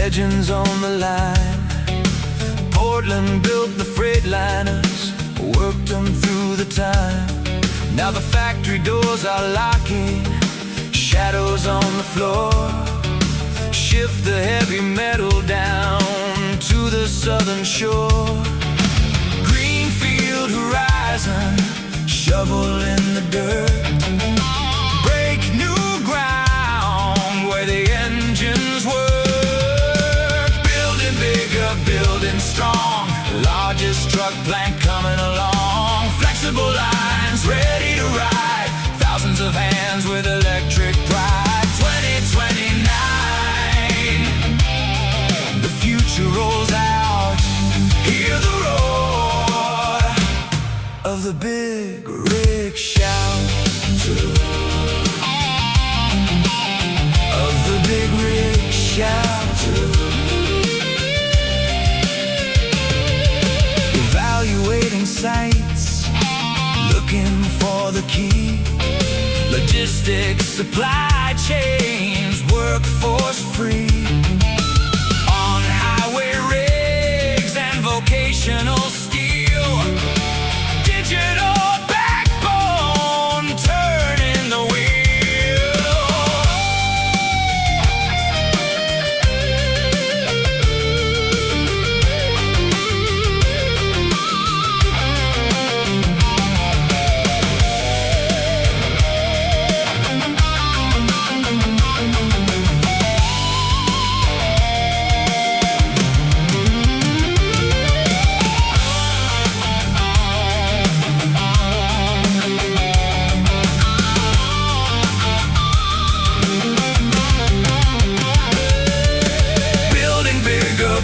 Legends on the line. Portland built the Freightliners, worked them through the time. Now the factory doors are locking, shadows on the floor. Shift the heavy metal down to the southern shore. Greenfield horizon, shovel in the dirt. Break new ground where the engines work. Building strong, largest truck plant coming along. Flexible lines ready to ride, thousands of hands with electric pride. 2029, the future rolls out. Hear the roar of the big rig shout, of the big rig shout. Evaluating sites, looking for the key. Logistics, supply chains, workforce free. On highway rigs and vocational steel. Digital backbone, turning the wheel.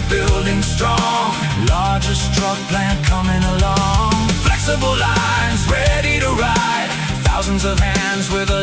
Building strong, largest truck plant coming along. Flexible lines ready to ride, thousands of hands with a